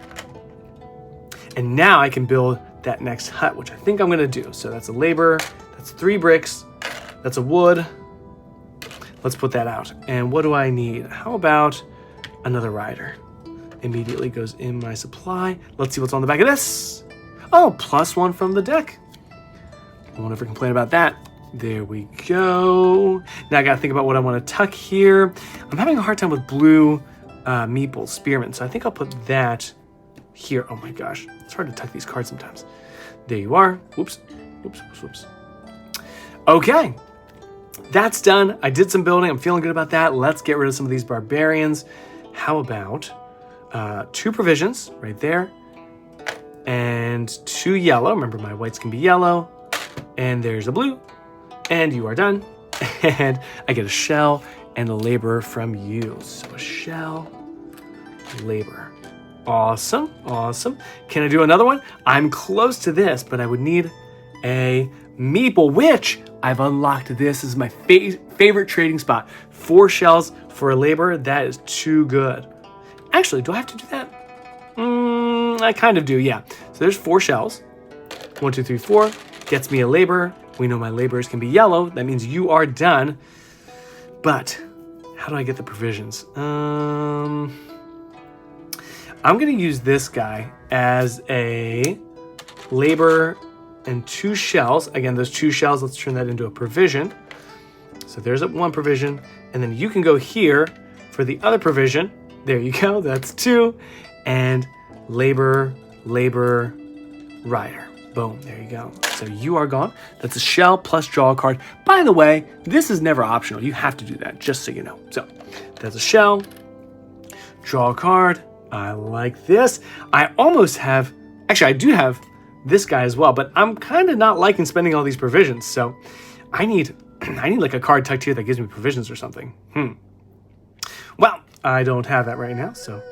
And now I can build that next hut, which I think I'm going to do. So that's a labor, that's 3 bricks. That's a wood. Let's put that out. And what do I need? How about another rider? Immediately goes in my supply. Let's see what's on the back of this. Oh, +1 from the deck. I won't ever complain about that. There we go. Now I gotta think about what I want to tuck here. I'm having a hard time with blue meeple spearmen, so I think I'll put that here. Oh my gosh, it's hard to tuck these cards sometimes. There you are. Whoops, whoops, whoops, whoops. Okay. That's done. I did some building. I'm feeling good about that. Let's get rid of some of these barbarians. How about 2 provisions right there, and 2 yellow. Remember, my whites can be yellow. And there's a blue, and you are done. And I get a shell and a labor from you. So a shell, labor. Awesome, awesome. Can I do another one? I'm close to this, but I would need a meeple, which I've unlocked. This is my favorite trading spot. 4 shells for a labor. That is too good. Actually, do I have to do that? I kind of do, yeah. So there's 4 shells. 1, 2, 3, 4. Gets me a labor. We know my laborers can be yellow. That means you are done. But how do I get the provisions? I'm going to use this guy as a labor and 2 shells. Again, those 2 shells, let's turn that into a provision. So there's 1 provision. And then you can go here for the other provision. There you go. That's 2. And labor, rider. Boom. There you go. So you are gone. That's a shell plus draw a card. By the way, this is never optional. You have to do that, just so you know. So that's a shell. Draw a card. I like this. I almost have... Actually, I do have this guy as well, but I'm kind of not liking spending all these provisions. So I need like a card tucked here that gives me provisions or something. Well, I don't have that right now, so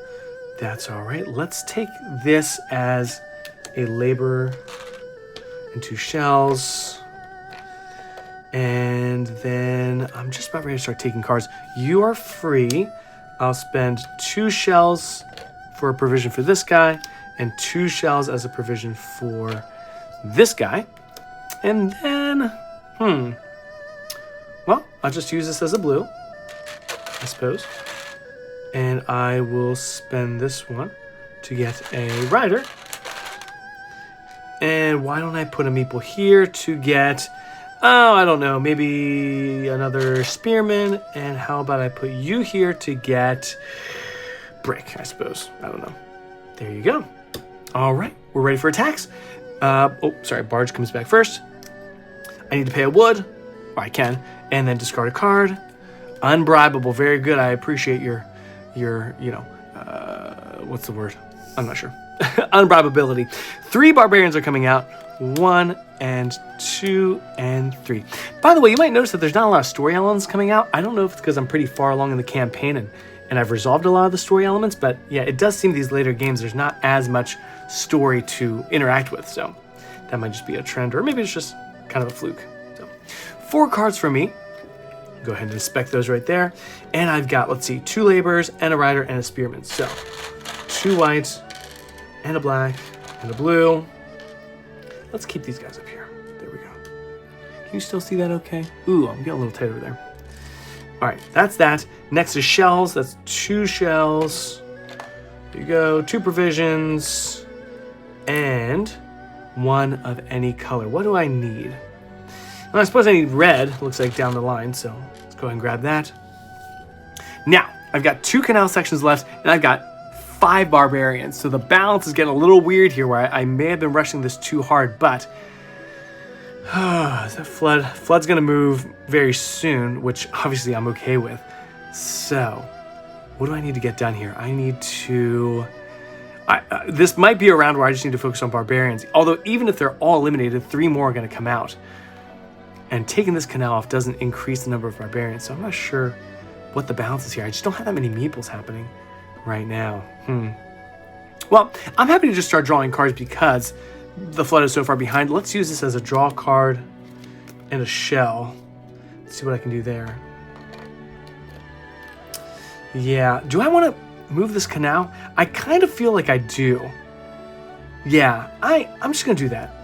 that's all right. Let's take this as a labor and 2 shells. And then I'm just about ready to start taking cards. You are free. I'll spend 2 shells for a provision for this guy and 2 shells as a provision for this guy. And then, well, I'll just use this as a blue, I suppose. And I will spend this one to get a rider. And why don't I put a meeple here to get, I don't know, maybe another spearman. And how about I put you here to get brick, I suppose. I don't know. There you go. All right, we're ready for attacks. Oh, sorry, barge comes back first. I need to pay a wood, or I can, and then discard a card. Unbribable, very good. I appreciate your what's the word? I'm not sure. Unbribability. 3 barbarians are coming out. 1 and 2 and 3. By the way, you might notice that there's not a lot of story elements coming out. I don't know if it's because I'm pretty far along in the campaign and I've resolved a lot of the story elements, but yeah, it does seem these later games there's not as much story to interact with, so that might just be a trend, or maybe it's just kind of a fluke. So 4 cards for me. Go ahead and inspect those right there. And I've got, let's see, 2 laborers and a rider and a spearman. So 2 whites and a black and a blue. Let's keep these guys up here. There we go. Can you still see that okay? Ooh, I'm getting a little tight over there. All right, that's that. Next is shells. That's 2 shells. There you go. 2 provisions. And 1 of any color. What do I need? Well, I suppose I need red. Looks like down the line, so let's go ahead and grab that. Now, I've got 2 canal sections left, and I've got 5 barbarians. So the balance is getting a little weird here, where I may have been rushing this too hard, but that flood's going to move very soon, which obviously I'm okay with. So what do I need to get done here? I need to... this might be a round where I just need to focus on barbarians. Although even if they're all eliminated, 3 more are going to come out. And taking this canal off doesn't increase the number of barbarians, so I'm not sure what the balance is here. I just don't have that many meeples happening right now. Well, I'm happy to just start drawing cards because the flood is so far behind. Let's use this as a draw card and a shell. Let's see what I can do there. Yeah, do I want to move this canal? I kind of feel like I do. Yeah, I'm just going to do that.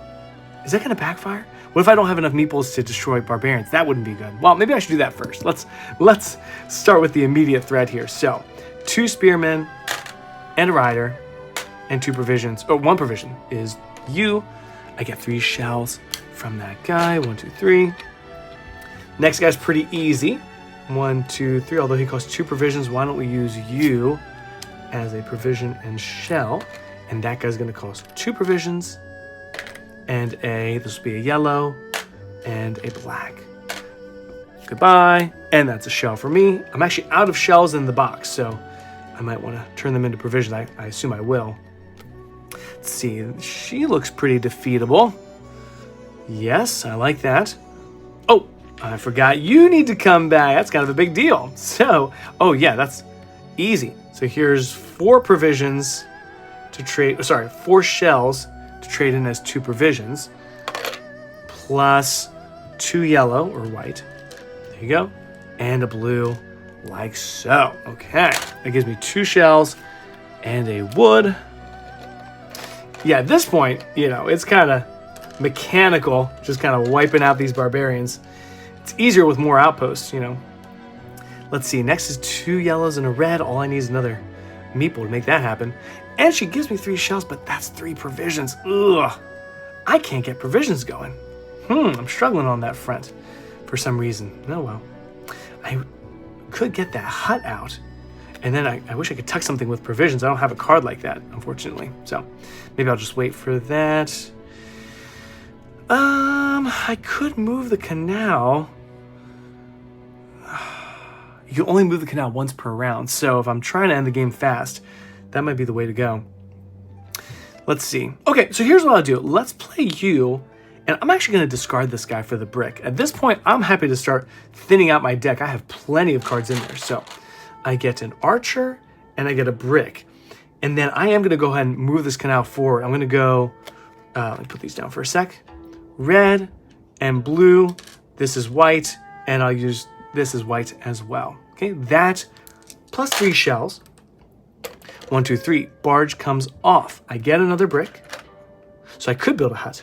Is that going to backfire? What if I don't have enough meeples to destroy barbarians? That wouldn't be good. Well, maybe I should do that first. Let's start with the immediate threat here. So, 2 spearmen and a rider and 2 provisions. Oh, 1 provision is you. I get 3 shells from that guy. 1, 2, 3. Next guy's pretty easy. 1, 2, 3. Although he costs 2 provisions, why don't we use you as a provision and shell? And that guy's going to cost 2 provisions. And this will be a yellow and a black. Goodbye. And that's a shell for me. I'm actually out of shells in the box, so I might want to turn them into provisions. I assume I will. Let's see. She looks pretty defeatable. Yes, I like that. Oh, I forgot you need to come back. That's kind of a big deal. So, oh yeah, that's easy. So here's 4 provisions to trade. Sorry, 4 shells to trade in as 2 provisions. Plus 2 yellow or white. There you go. And a blue, like so. Okay, that gives me 2 shells and a wood. Yeah, at this point, you know, it's kind of mechanical, just kind of wiping out these barbarians. It's easier with more outposts, you know. Let's see, next is 2 yellows and a red. All I need is another meeple to make that happen. And she gives me 3 shells, but that's 3 provisions. Ugh, I can't get provisions going. I'm struggling on that front for some reason. Oh well. I could get that hut out, and then I wish I could tuck something with provisions. I don't have a card like that, unfortunately. So maybe I'll just wait for that. I could move the canal. You only move the canal once per round, so if I'm trying to end the game fast, that might be the way to go. Let's see. Okay, so here's what I'll do. Let's play you, and I'm actually going to discard this guy for the brick. At this point, I'm happy to start thinning out my deck. I have plenty of cards in there, so I get an archer, and I get a brick. And then I am going to go ahead and move this canal forward. I'm going to go, let me put these down for a sec. Red and blue. This is white, and I'll use this as white as well. Okay, that plus 3 shells. 1, 2, 3. Barge comes off. I get another brick, so I could build a hut,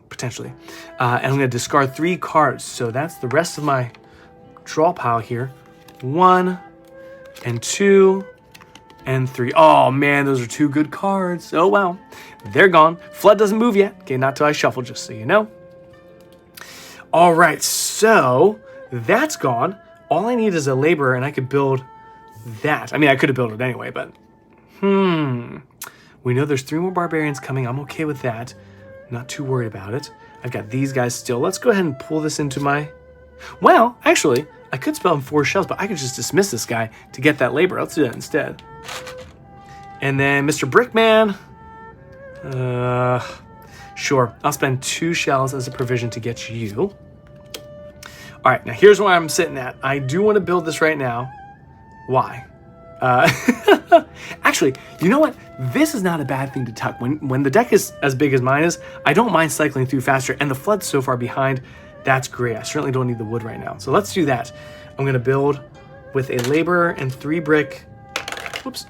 potentially. And I'm going to discard 3 cards, so that's the rest of my draw pile here. 1 and 2 and 3. Oh man, those are 2 good cards. Oh wow, they're gone. Flood doesn't move yet. Okay, not till I shuffle, just so you know. All right, so that's gone. All I need is a laborer, and I could build that. I mean, I could have built it anyway, but we know there's 3 more barbarians coming. I'm okay with that. Not too worried about it. I've got these guys still. Let's go ahead and pull this into my... Well, actually, I could spell him 4 shells, but I could just dismiss this guy to get that labor. Let's do that instead. And then Mr. Brickman. Sure, I'll spend 2 shells as a provision to get you. All right, now here's where I'm sitting at. I do want to build this right now. Why? Actually, you know what? This is not a bad thing to tuck. When the deck is as big as mine is, I don't mind cycling through faster, and the flood's so far behind. That's great. I certainly don't need the wood right now. So let's do that. I'm going to build with a laborer and 3 brick, whoops,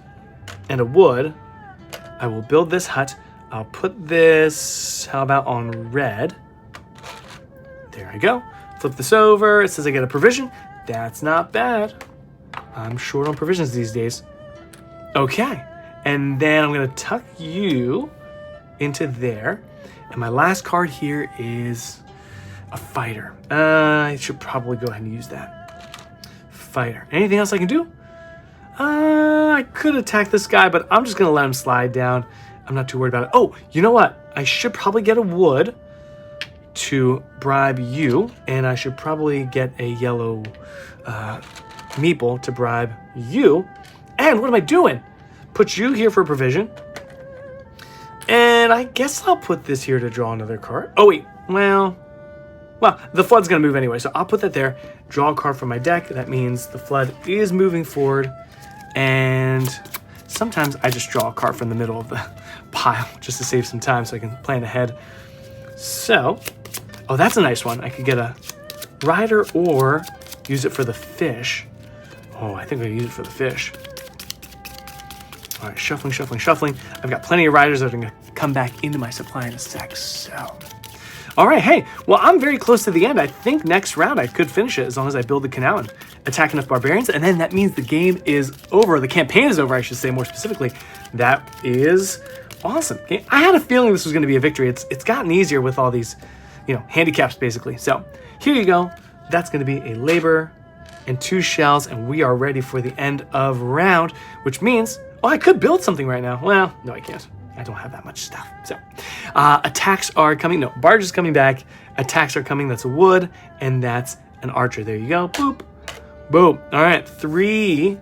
and a wood. I will build this hut. I'll put this, how about on red? There I go. Flip this over. It says I get a provision. That's not bad. I'm short on provisions these days. Okay. And then I'm going to tuck you into there. And my last card here is a fighter. I should probably go ahead and use that. Fighter. Anything else I can do? I could attack this guy, but I'm just going to let him slide down. I'm not too worried about it. Oh, you know what? I should probably get a wood to bribe you, and I should probably get a yellow meeple to bribe you. And what am I doing? Put you here for provision. And I guess I'll put this here to draw another card. Oh, wait. Well, the flood's going to move anyway, so I'll put that there. Draw a card from my deck. That means the flood is moving forward. And sometimes I just draw a card from the middle of the pile just to save some time so I can plan ahead. So, oh, that's a nice one. I could get a rider or use it for the fish. Oh, I think I'm going to use it for the fish. All right, shuffling, shuffling, shuffling. I've got plenty of riders that are going to come back into my supply in a sec, so... All right, hey, well, I'm very close to the end. I think next round I could finish it as long as I build the canal and attack enough barbarians, and then that means the game is over. The campaign is over, I should say more specifically. That is awesome. Okay, I had a feeling this was going to be a victory. It's gotten easier with all these, handicaps, basically. So here you go. That's going to be a labor and 2 shells, and we are ready for the end of round, which means, oh, I could build something right now. Well, no, I can't. I don't have that much stuff. So attacks are coming. No, barge is coming back. Attacks are coming. That's a wood, and that's an archer. There you go. Boop. Boom. All right, 3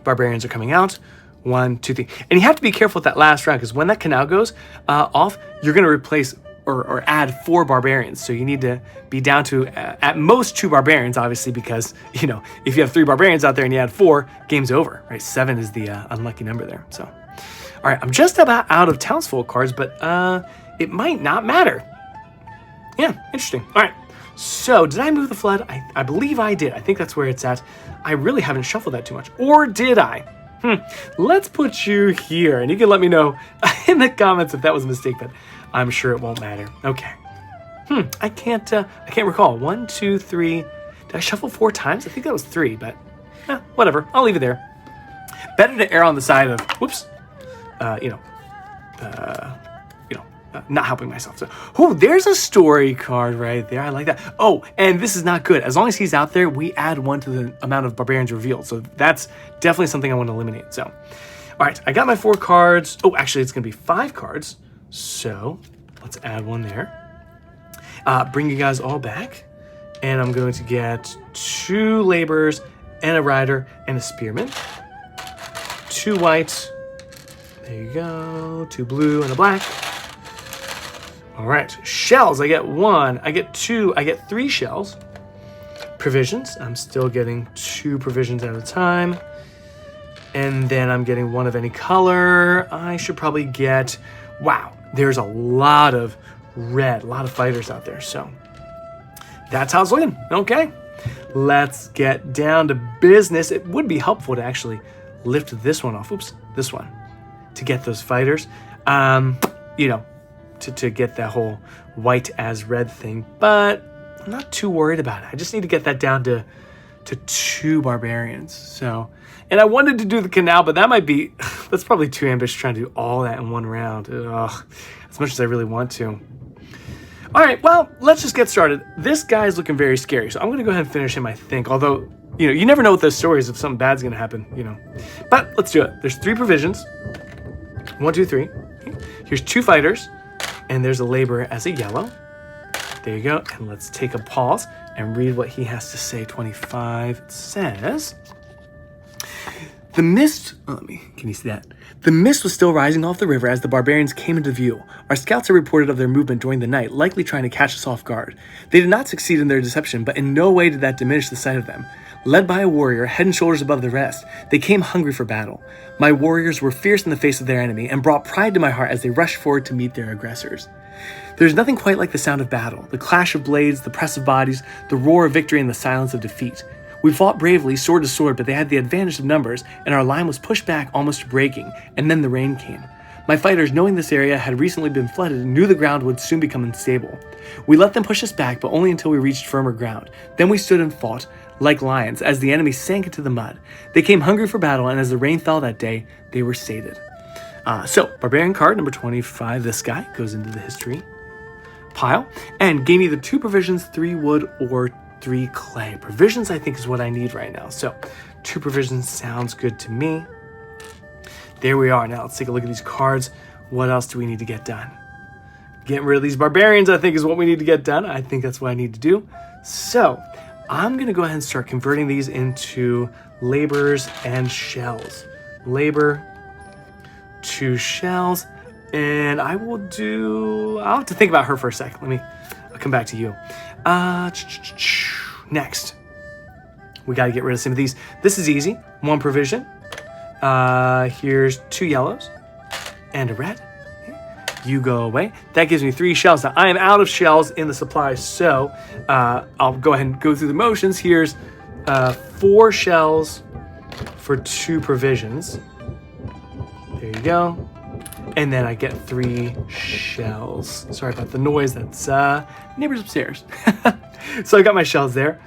barbarians are coming out. 1, 2, 3. And you have to be careful with that last round, because when that canal goes off, you're going to replace or add 4 barbarians. So you need to be down to at most 2 barbarians, obviously, because, you know, if you have 3 barbarians out there and you add 4, game's over, right? 7 is the unlucky number there. So, all right, I'm just about out of townsfolk cards, but it might not matter. Yeah, interesting. All right, so did I move the flood? I believe I did. I think that's where it's at. I really haven't shuffled that too much. Or did I? Let's put you here, and you can let me know in the comments if that was a mistake, but I'm sure it won't matter. Okay. I can't recall. 1, 2, 3. Did I shuffle 4 times? I think that was 3, but whatever. I'll leave it there. Better to err on the side of, whoops, not helping myself. So, there's a story card right there. I like that. Oh, and this is not good. As long as he's out there, we add 1 to the amount of barbarians revealed. So that's definitely something I want to eliminate. So, all right, I got my 4 cards. Oh, actually, it's going to be 5 cards. So let's add 1 there. Bring you guys all back. And I'm going to get 2 laborers and a rider and a spearman. 2 white. There you go. 2 blue and a black. All right, shells, I get 1, I get 2, I get 3 shells. Provisions, I'm still getting 2 provisions at a time. And then I'm getting 1 of any color. I should probably get, wow, there's a lot of red, a lot of fighters out there. So that's how it's looking. Okay, let's get down to business. It would be helpful to actually lift this one off, this one, to get those fighters. To get that whole white as red thing, but I'm not too worried about it. I just need to get that down to 2 barbarians. So, and I wanted to do the canal, but that's probably too ambitious trying to do all that in 1 round. Ugh, as much as I really want to. All right, well, let's just get started. This guy's looking very scary, so I'm going to go ahead and finish him, I think. Although, you never know with those stories if something bad's going to happen, But let's do it. There's 3 provisions. 1, 2, 3. Here's 2 fighters. And there's a laborer as a yellow. There you go. And let's take a pause and read what he has to say. 25 says, the mist, can you see that? The mist was still rising off the river as the barbarians came into view. Our scouts had reported of their movement during the night, likely trying to catch us off guard. They did not succeed in their deception, but in no way did that diminish the sight of them. Led by a warrior, head and shoulders above the rest, they came hungry for battle. My warriors were fierce in the face of their enemy and brought pride to my heart as they rushed forward to meet their aggressors. There's nothing quite like the sound of battle, the clash of blades, the press of bodies, the roar of victory, and the silence of defeat. We fought bravely, sword to sword, but they had the advantage of numbers, and our line was pushed back almost to breaking, and then the rain came. My fighters, knowing this area had recently been flooded, knew the ground would soon become unstable. We let them push us back, but only until we reached firmer ground. Then we stood and fought, like lions, as the enemy sank into the mud. They came hungry for battle, and as the rain fell that day, they were sated. So, Barbarian card number 25, this guy, goes into the history pile, and gain either 2 provisions, 3 wood, or 3 clay. Provisions, I think, is what I need right now. So, 2 provisions sounds good to me. There we are. Now, let's take a look at these cards. What else do we need to get done? Getting rid of these barbarians, I think, is what we need to get done. I think that's what I need to do. So, I'm going to go ahead and start converting these into laborers and shells. Labor to shells. And I'll have to think about her for a sec. I'll come back to you. Next. We got to get rid of some of these. This is easy. 1 provision. Here's 2 yellows and a red. You go away. That gives me 3 shells. Now, I am out of shells in the supply, so I'll go ahead and go through the motions. Here's 4 shells for 2 provisions. There you go. And then I get 3 shells. Sorry about the noise. That's neighbors upstairs. So I got my shells there.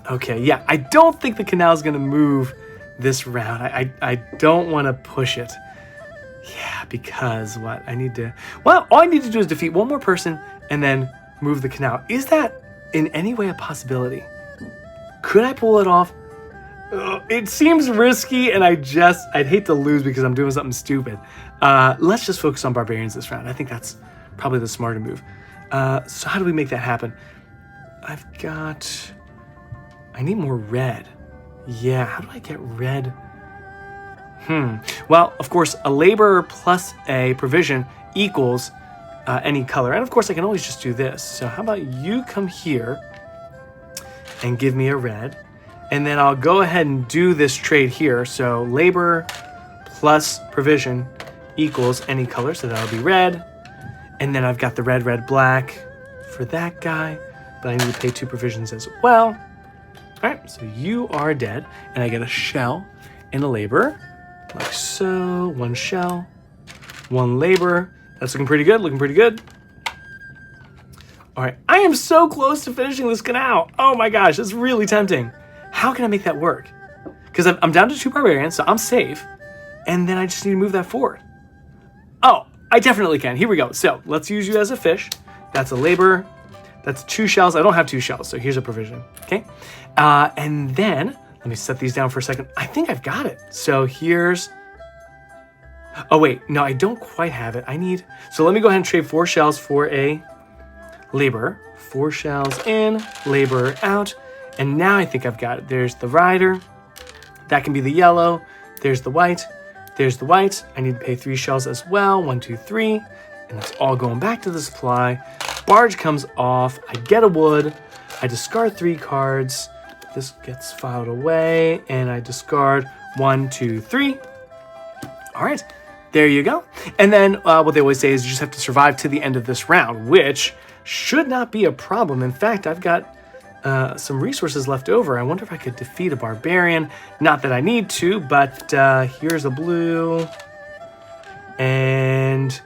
Okay, yeah. I don't think the canal is going to move this round. I don't want to push it. Yeah, because what? All I need to do is defeat 1 more person and then move the canal. Is that in any way a possibility? Could I pull it off? It seems risky, and I'd hate to lose because I'm doing something stupid. Let's just focus on barbarians this round. I think that's probably the smarter move. So how do we make that happen? I need more red. Yeah, how do I get red Well, of course, a laborer plus a provision equals any color. And of course, I can always just do this. So how about you come here and give me a red. And then I'll go ahead and do this trade here. So labor plus provision equals any color. So that'll be red. And then I've got the red, red, black for that guy. But I need to pay 2 provisions as well. All right, so you are dead. And I get a shell and a labor. Like so. 1 shell, 1 labor. That's looking pretty good, looking pretty good. All right, I am so close to finishing this canal. Oh my gosh, it's really tempting. How can I make that work? Because I'm down to 2 barbarians, so I'm safe. And then I just need to move that forward. Oh, I definitely can. Here we go. So let's use you as a fish. That's a labor. That's 2 shells. I don't have 2 shells, so here's a provision, okay? And then, let me set these down for a second. I think I've got it. So here's, oh wait, no, I don't quite have it. So let me go ahead and trade 4 shells for a labor. 4 shells in, labor out. And now I think I've got it. There's the rider. That can be the yellow. There's the white. There's the white. I need to pay 3 shells as well. 1, 2, 3. And that's all going back to the supply. Barge comes off. I get a wood. I discard 3 cards. This gets filed away. And I discard 1, 2, 3. All right. There you go. And then what they always say is you just have to survive to the end of this round, which should not be a problem. In fact, I've got some resources left over. I wonder if I could defeat a barbarian. Not that I need to, but here's a blue. And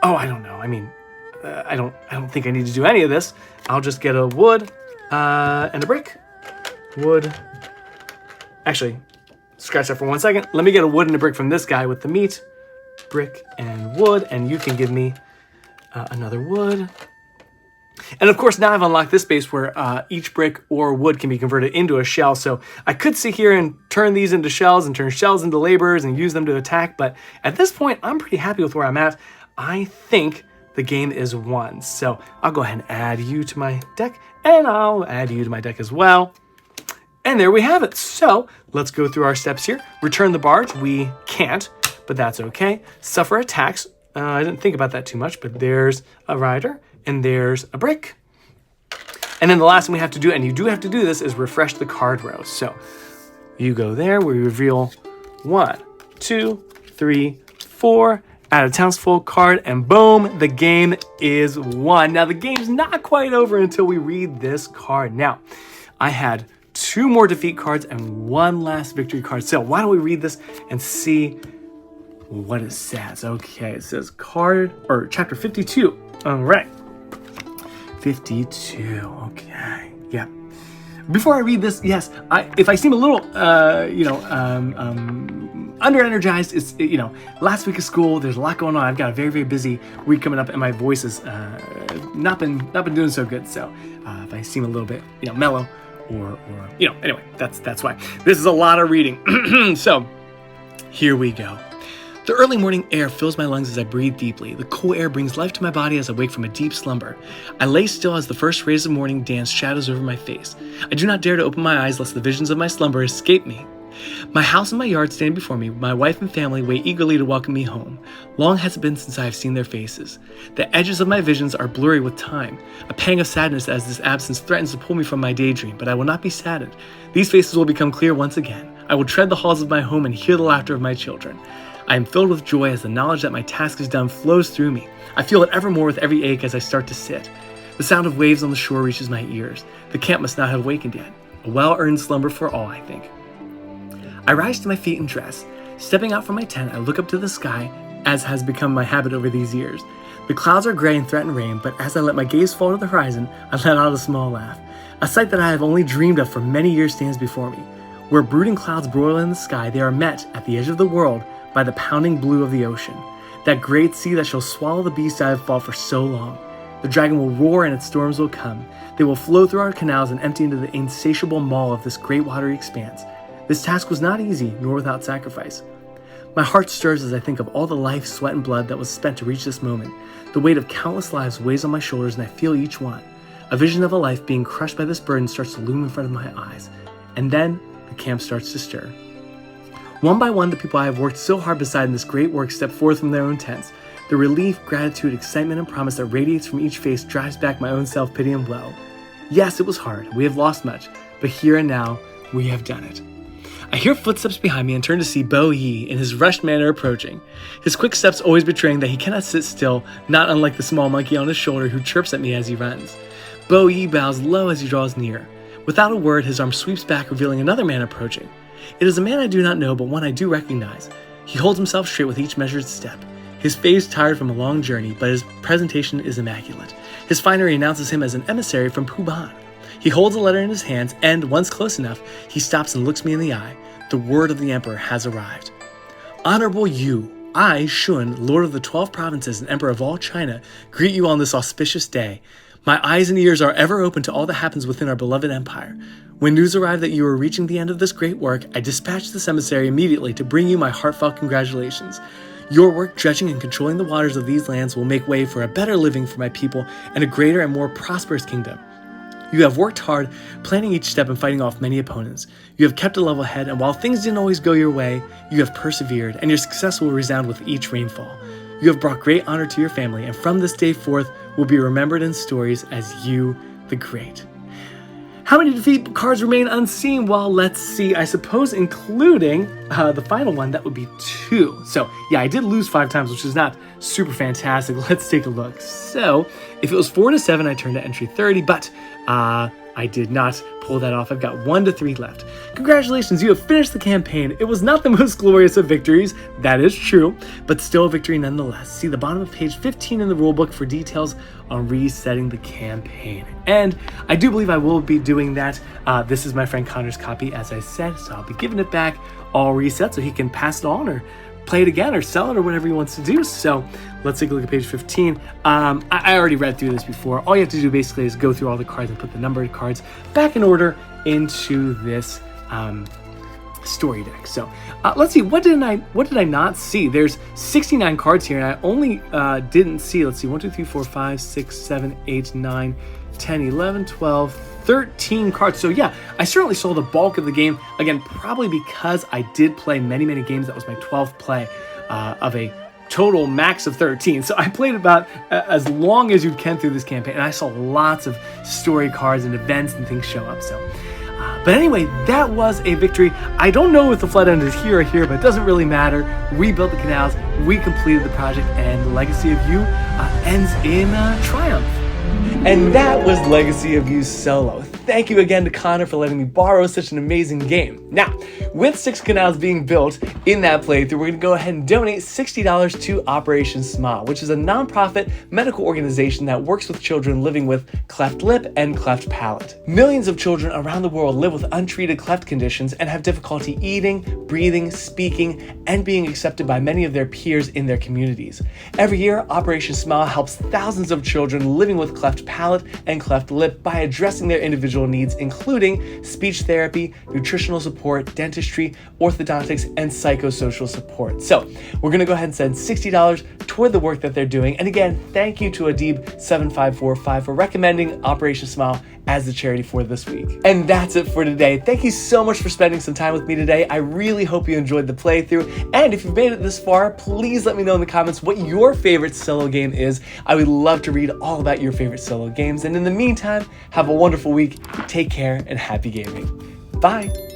oh, I don't know. I mean, I don't think I need to do any of this. I'll just get a wood and a brick. Wood. Actually, scratch that for 1 second. Let me get a wood and a brick from this guy with the meat. Brick and wood, and you can give me another wood. And of course, now I've unlocked this space where each brick or wood can be converted into a shell. So I could sit here and turn these into shells and turn shells into laborers and use them to attack. But at this point, I'm pretty happy with where I'm at. I think the game is won. So I'll go ahead and add you to my deck, and I'll add you to my deck as well. And there we have it. So let's go through our steps here. Return the barge. We can't, but that's okay. Suffer attacks. I didn't think about that too much, but there's a rider. And there's a brick. And then the last thing we have to do, and you do have to do this, is refresh the card row. So you go there, we reveal 1, 2, 3, 4, add a townsfolk card, and boom, the game is won. Now the game's not quite over until we read this card. Now, I had 2 more defeat cards and 1 last victory card. So why don't we read this and see what it says. Okay, it says chapter 52. All right. 52. Okay. Yeah. Before I read this, yes, if I seem a little, under-energized, it's, last week of school, there's a lot going on. I've got a very, very busy week coming up, and my voice has not been doing so good. So if I seem a little bit, mellow, or anyway, that's why. This is a lot of reading. So here we go. The early morning air fills my lungs as I breathe deeply. The cool air brings life to my body as I wake from a deep slumber. I lay still as the first rays of morning dance shadows over my face. I do not dare to open my eyes lest the visions of my slumber escape me. My house and my yard stand before me. My wife and family wait eagerly to welcome me home. Long has it been since I have seen their faces. The edges of my visions are blurry with time. A pang of sadness as this absence threatens to pull me from my daydream, but I will not be saddened. These faces will become clear once again. I will tread the halls of my home and hear the laughter of my children. I am filled with joy as the knowledge that my task is done flows through me. I feel it evermore with every ache as I start to sit. The sound of waves on the shore reaches my ears. The camp must not have awakened yet. A well-earned slumber for all, I think. I rise to my feet and dress. Stepping out from my tent, I look up to the sky, as has become my habit over these years. The clouds are gray and threaten rain, but as I let my gaze fall to the horizon, I let out a small laugh. A sight that I have only dreamed of for many years stands before me. Where brooding clouds broil in the sky, they are met, at the edge of the world, by the pounding blue of the ocean. That great sea that shall swallow the beast I have fought for so long. The dragon will roar and its storms will come. They will flow through our canals and empty into the insatiable maw of this great watery expanse. This task was not easy, nor without sacrifice. My heart stirs as I think of all the life, sweat, and blood that was spent to reach this moment. The weight of countless lives weighs on my shoulders, and I feel each one. A vision of a life being crushed by this burden starts to loom in front of my eyes. And then the camp starts to stir. One by one, the people I have worked so hard beside in this great work step forth from their own tents. The relief, gratitude, excitement, and promise that radiates from each face drives back my own self-pity and woe. Yes, it was hard. We have lost much, but here and now, we have done it. I hear footsteps behind me and turn to see Bo Yi in his rushed manner approaching. His quick steps always betraying that he cannot sit still, not unlike the small monkey on his shoulder who chirps at me as he runs. Bo Yi bows low as he draws near. Without a word, his arm sweeps back, revealing another man approaching. It is a man I do not know, but one I do recognize. He holds himself straight with each measured step. His face tired from a long journey, but his presentation is immaculate. His finery announces him as an emissary from Puban. He holds a letter in his hands, and once close enough, he stops and looks me in the eye. The word of the emperor has arrived. Honorable you, I, Shun, Lord of the 12 provinces and Emperor of all China, greet you on this auspicious day. My eyes and ears are ever open to all that happens within our beloved empire. When news arrived that you are reaching the end of this great work, I dispatched this emissary immediately to bring you my heartfelt congratulations. Your work dredging and controlling the waters of these lands will make way for a better living for my people and a greater and more prosperous kingdom. You have worked hard, planning each step and fighting off many opponents. You have kept a level head, and while things didn't always go your way, you have persevered, and your success will resound with each rainfall. You have brought great honor to your family, and from this day forth will be remembered in stories as you the Great. How many defeat cards remain unseen? Well, let's see. I suppose including the final one, that would be 2. So yeah, I did lose 5 times, which is not super fantastic. Let's take a look. So if it was 4 to 7, I turned to entry 30, but I did not pull that off. I've got 1 to 3 left. Congratulations, you have finished the campaign. It was not the most glorious of victories, that is true, but still a victory nonetheless. See the bottom of page 15 in the rulebook for details on resetting the campaign. And I do believe I will be doing that. This is my friend Connor's copy, as I said, so I'll be giving it back all reset so he can pass it on or play it again or sell it or whatever he wants to do. So let's take a look at page 15. I already read through this before. All you have to do basically is go through all the cards and put the numbered cards back in order into this story deck. So let's see, what did I not see? There's 69 cards here, and I only didn't see, let's see, 1, 2, 3, 4, 5, 6, 7, 8, 9, 10, 11, 12, 13 cards. So yeah, I certainly saw the bulk of the game. Again, probably because I did play many games. That was my 12th play of a total max of 13. So I played about as long as you can through this campaign, and I saw lots of story cards and events and things show up. So but anyway, that was a victory. I don't know if the flood ended here or here, but it doesn't really matter. We built the canals, we completed the project, and the Legacy of You ends in triumph. And that was Legacy of You Solo. Thank you again to Connor for letting me borrow such an amazing game. Now, with 6 canals being built in that playthrough, we're going to go ahead and donate $60 to Operation Smile, which is a nonprofit medical organization that works with children living with cleft lip and cleft palate. Millions of children around the world live with untreated cleft conditions and have difficulty eating, breathing, speaking, and being accepted by many of their peers in their communities. Every year, Operation Smile helps thousands of children living with cleft palate and cleft lip by addressing their individual needs, including speech therapy, nutritional support, dentistry, orthodontics, and psychosocial support. So we're going to go ahead and send $60 toward the work that they're doing. And again, thank you to Adib7545 for recommending Operation Smile as the charity for this week. And that's it for today. Thank you so much for spending some time with me today. I really hope you enjoyed the playthrough. And if you've made it this far, please let me know in the comments what your favorite solo game is. I would love to read all about your favorite solo games. And in the meantime, have a wonderful week. Take care and happy gaming. Bye.